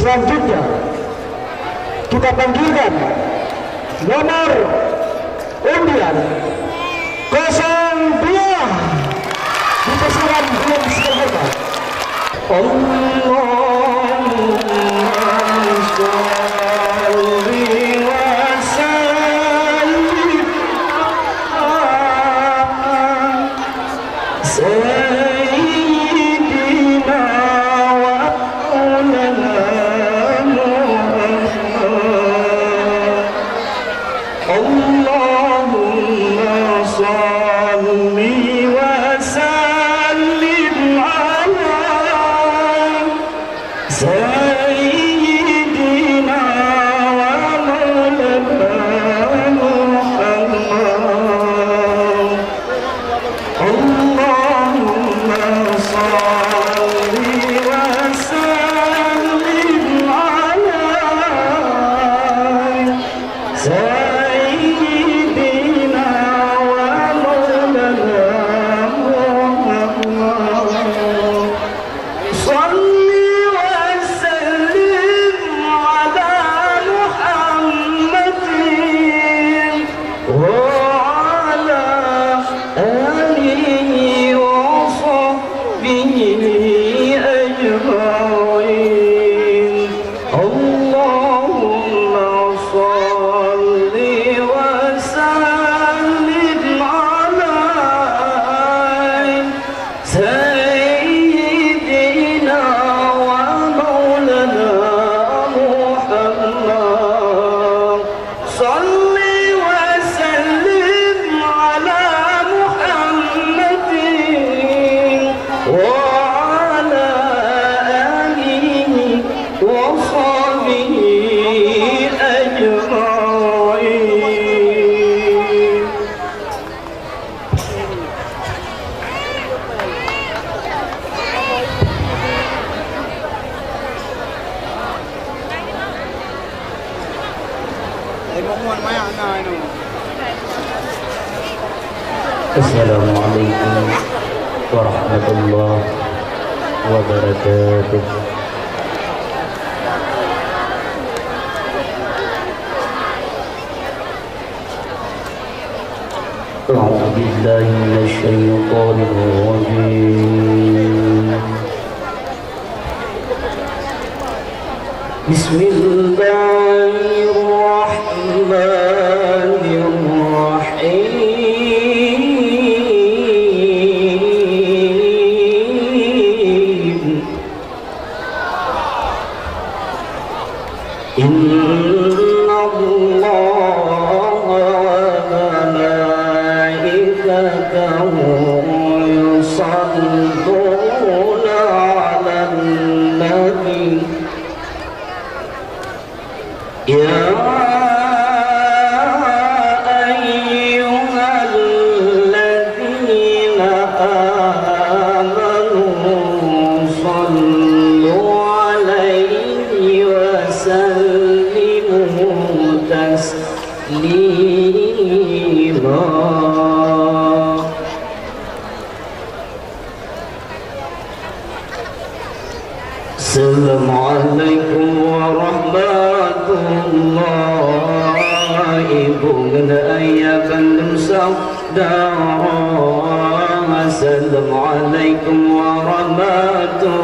Selanjutnya kita panggilkan nomor undian 02 di pasaran belum sempurna. Assalamualaikum warahmatullahi wabarakatuh. A'udzu billahi minasyaitonir rajim. Bismillahirrahmanirrahim. Inna Allah wa malaikatahu yusalluna 'alan nabi. Ya ayyuhalladzina amanu sallu 'alaihi wa sallimu taslima. Assalamualaikum warahmatullahi wabarakatuh. Assalamualaikum warahmatullahi wabarakatuh.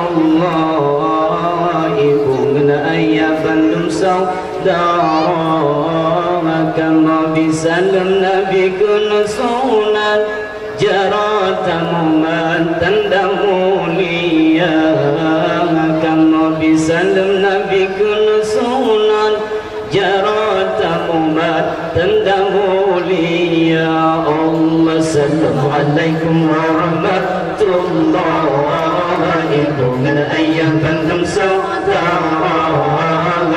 Kama bisalam nabi kun sunan jaratamu man tandamuliya. Kama bisalam nabi kun sunan jaratamu man tandamuliya. Allah sallallahu alaikum warahmatullahi wabarakatuh.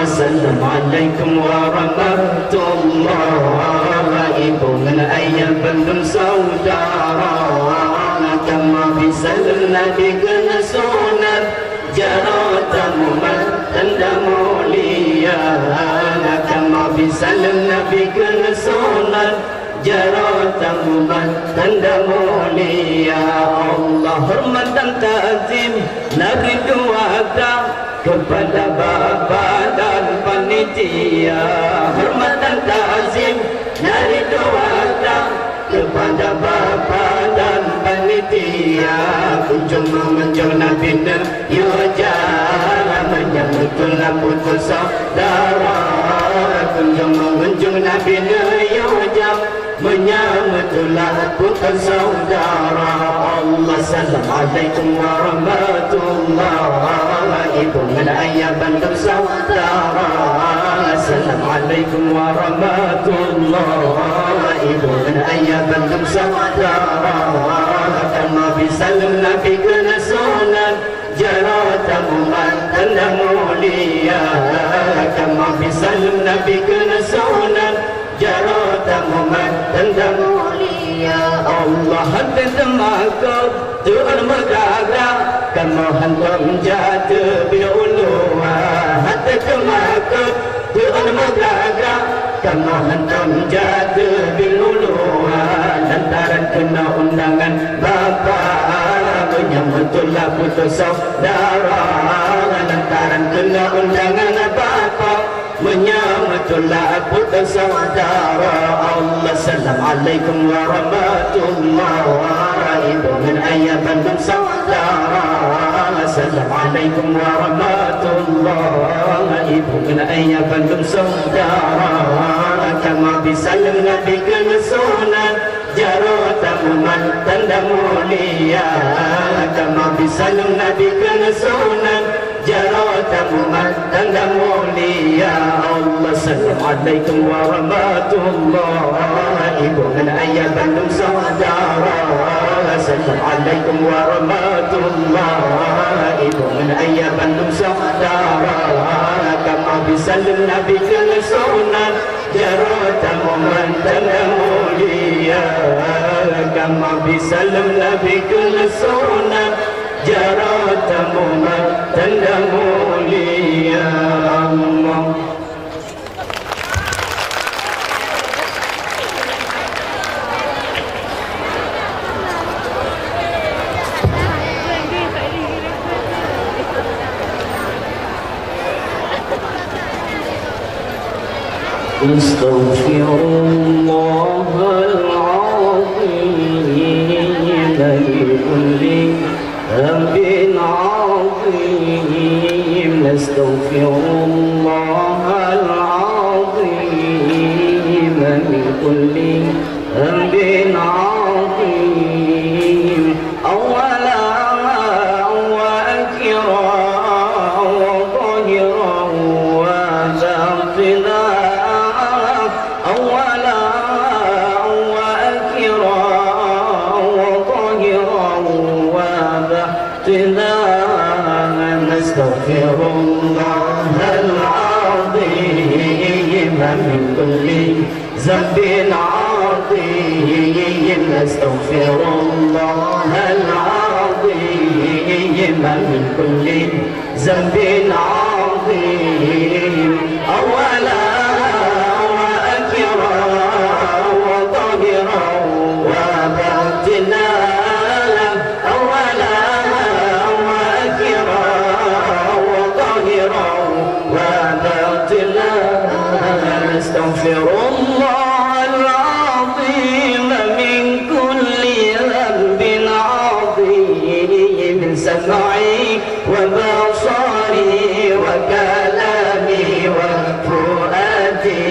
Assalamualaikum warahmatullahi wabarakatuh. Saudara kama bisalam nabi kun sunan jaratamu man tandamuliya. Kama bisalam nabi kun sunan jaratamu man tandamuliya. Allah hormat dan ta'zim nabi doa kepada bapa dan panitia, hormat dan ta'zim dari doa kepada bapa dan panitia, kunjung mengunjung Nabi Yujara, menyambutlah putus saudara, kunjung mengunjung Nabi Yujara, menyambutlah putus saudara. Allah salam alaikum warahmatullahi, ibu dan ayah bantu saudara. Assalamualaikum warahmatullahi, ibu dan ayah bantu saudara. Kama bisalam Nabi kena sunan, jaratamu tanda mulia. Kama bisalam Nabi kena sunan, jaratamu tanda mulia. Allah hati temakab Tuhan megara, kamu hantam jatuh biluluwa. Hati temakab Tuhan megara, kamu hantam jatuh biluluwa. Lantaran kena undangan bapa, menyambutlah putus saudara. Lantaran kena undangan bapa, menyambutlah putus saudara. Allah salam alaikum warahmatullahi, ibu dan ayah bandung saudara. Assalamualaikum warahmatullahi, ibu dan ayah bandung saudara. Kama bisalam Nabi kena sunan, jaratamu tanda mulia. Kama bisalam Nabi kena sunan, jaratamu tanda mulia. Allah salam alaikum warahmatullahi, ibu dan ayah bandung saudara. Assalamualaikum warahmatullahi, ibu dan ayah bandung saudara. Kama bisalam Nabi kena sunan, jaratamu tanda mulia. Kama bisalam Nabi kena sunan, jaratamu tanda mulia. Allah Astaghfirullah al-azim dari kulli dhanbin azim. Astaghfirullah al-azim min kulli dhanbin azim. Awala wa akhira wa zahira wa batina, Astaghfirullah al-azim min kulli dhanbin azim. Astaghfirullah al-azim min kulli dhanbin azim. Awala wa akhira wa zahira wa batina, Astaghfirullah al-azim min kulli dhanbin azim. Sam'i wa basari wa kalami wa fuadi.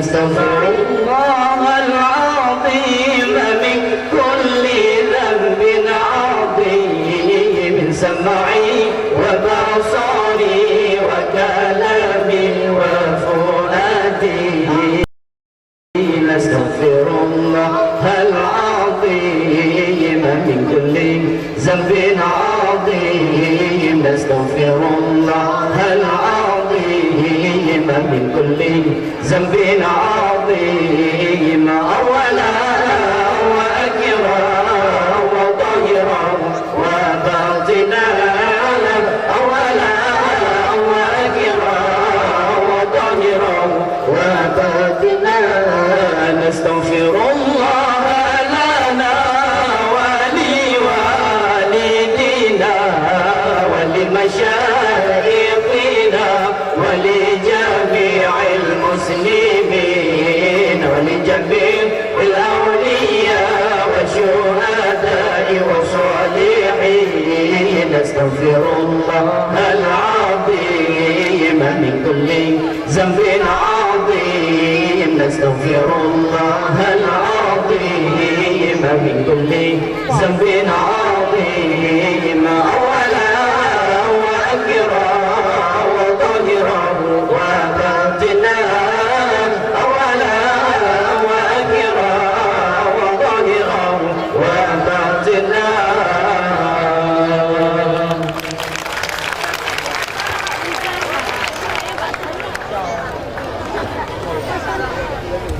Astaghfirullah al-azim min kulli dhanbin azim. Sam'i wa basari wa kalami wa fuadi. Astaghfirullah al-azim min kulli dhanbin azim. Astaghfirullah al-azim min kulli dhanbin azim. Awala wa akhira wa zahira wa batina. Awala wa akhira wa zahira wa batina. Astaghfirullah lana wa liwalidina wa limashayikhina من كل ذنب عظيم نستغفر الله العظيم من كل ذنب عظيم أولا وأخيرا وظاهرا وباطنا أولا وأخيرا وظاهرا وباطنا.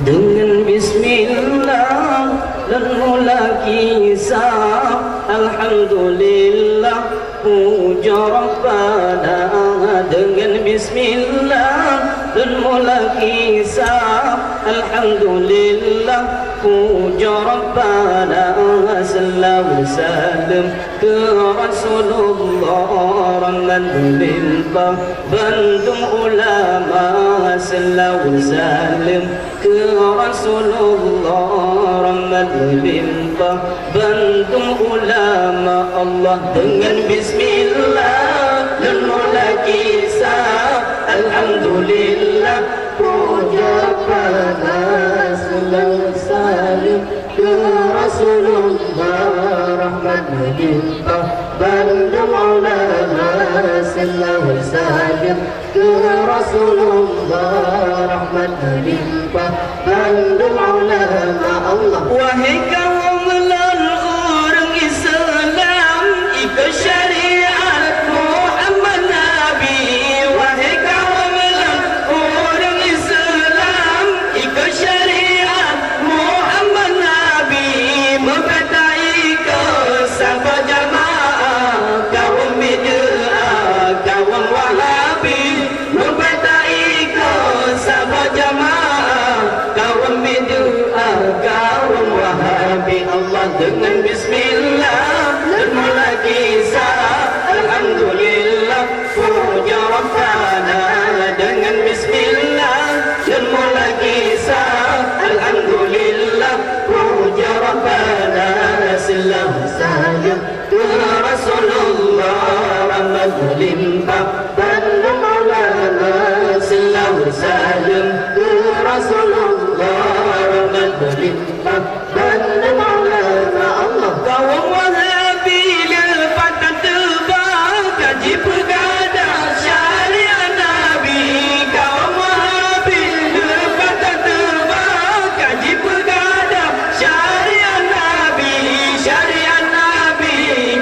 Dengan bismillah dan mula kisah alhamdulillah puja Rabbana. Dengan bismillah dan mula kisah alhamdulillah puja Rabbana. Sallallahu salam ke Rasulullah rahman limpah bandung ulama. Sallallahu salam ke Rasulullah rahmat limpah bandung ulama Allah. Dengan bismillah dan mula kisah alhamdulillah puja pada sallallahu salam ke Rasulullah rahmat limpah bandung ulama. Sallallahu salam ke Rasulullah rahmat limpah bandung ulama Allah. Wahai kaum orang Islam ikut syariat Muhammad Nabi. Wahai kaum orang Islam ikut syariat Muhammad Nabi. Mempertai kau sama jamaah kaum bid'ah kaum Wahabi. Mempertai kau sama jamaah kaum bid'ah kaum Wahabi. Allah dengan bismillah dan mula kisah alhamdulillah puja Rabbana. Dengan bismillah dan mula kisah alhamdulillah puja Rabbana. Sallallahu salam ke Rasulullah rahmat limpah bandung ulama. Sallallahu salam ke Rasulullah rahmat limpah bandung ulama Allah. Kaum Wahabi lepas tak tebak kaji pergada syariat Nabi. Kaum Wahabi lepas tak tebak kaji pergada syariat Nabi. Syariat Nabi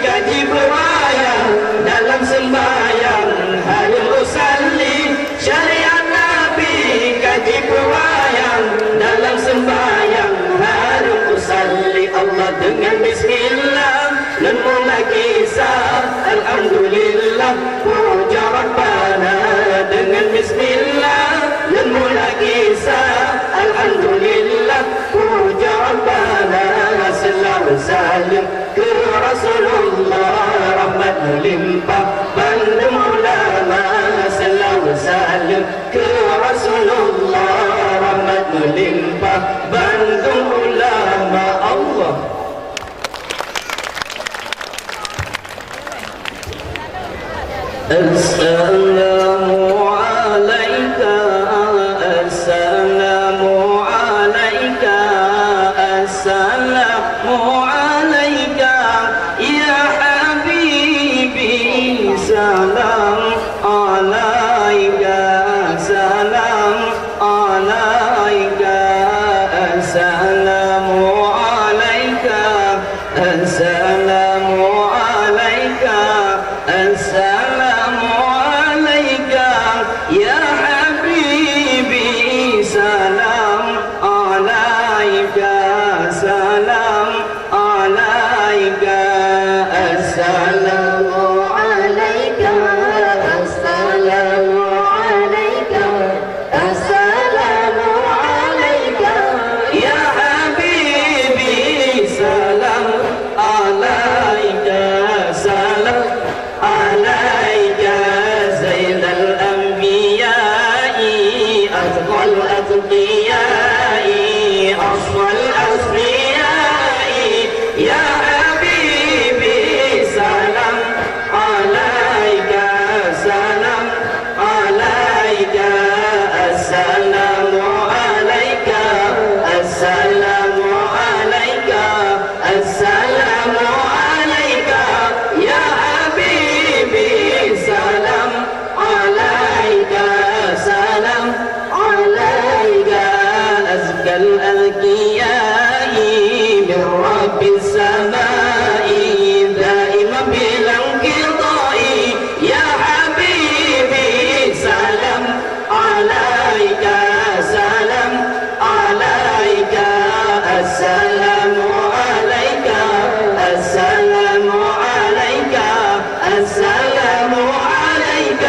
kaji berwayang dalam sembahyang hayal usalli. Syariat Nabi kaji berwayang dalam sembahyang hayal usalli. Allah dengan bismillah dan mula kisah alhamdulillah puja Rabbana. Dengan bismillah dan mula kisah alhamdulillah puja Rabbana. Sallallahu salam ke Rasulullah rahmat limpah bandung ulama. Sallallahu salam ke Rasulullah rahmat limpah bandung ulama Allah. Assalamu alayka assalamu alayka assalamu alayka ya habibi الأذكياء من رب السماء دائما بلا انقطاع يا حبيبي سلام عليك سلام عليك السلام عليك السلام عليك السلام عليك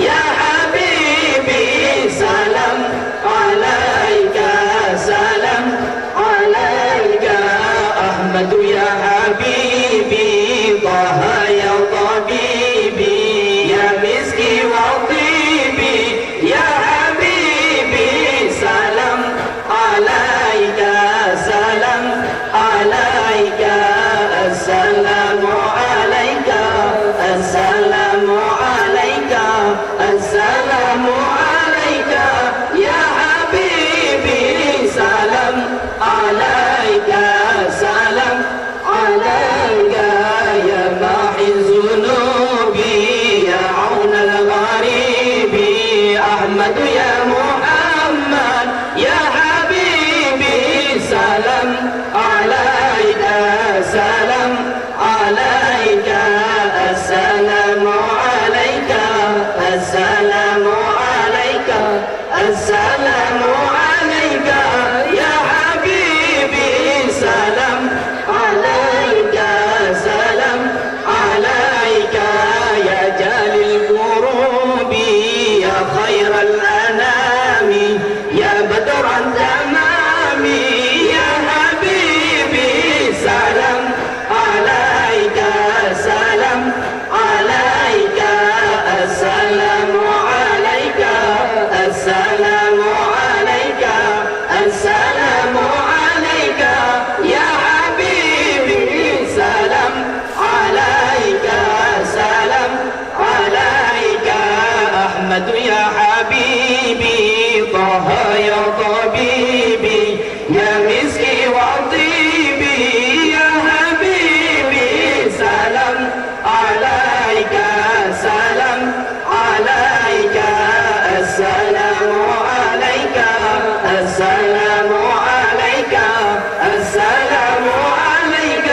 يا حبيبي سلام عليك سلام عليك أحمد يا حبيبي طه يا طبيبي يا مسكي وطيبي يا حبيبي سلام عليك سلام عليك السلام عليك السلام عليك السلام عليك يا حبيبي سلام عليك سلام عليك يا محي الذنوب يا عون الغريب أحمد يا محمد يا حبيبي سلام عليك سلام عليك السلام عليك السلام عليك السلام عليك يا حبيبي سلام عليك سلام عليك يا جال الكروب يا خير الأنام يا بدرا تمام يا حبيبي سلام عليك سلام عليك السلام عليك السلام عليك السلام عليك يا حبيبي سلام عليك سلام عليك أحمد يا حبيبي طه يا طبيبي يا مسكي وطيبي يا حبيبي سلام عليك سلام عليك السلام عليك السلام عليك السلام عليك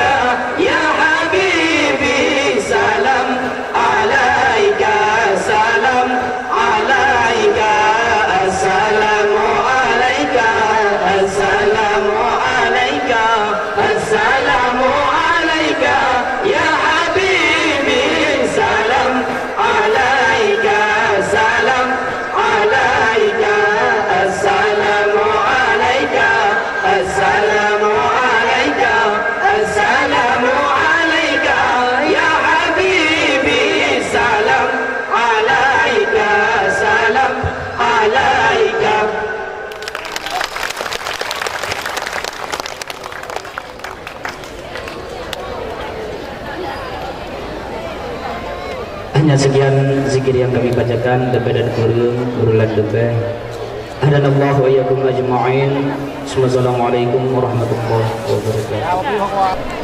يا حبيبي سلام عليك سلام عليك السلام عليك السلام عليك السلام عليك يا حبيبي سلام عليك سلام عليك السلام عليك السلام عليك السلام عليك يا حبيبي سلام عليك سلام عليك. Hanya sekian zikir yang kami bacakan daripada urulan depan. Hadanallahu wa iyyakum ajma'in. Wassalamualaikum warahmatullahi wabarakatuh.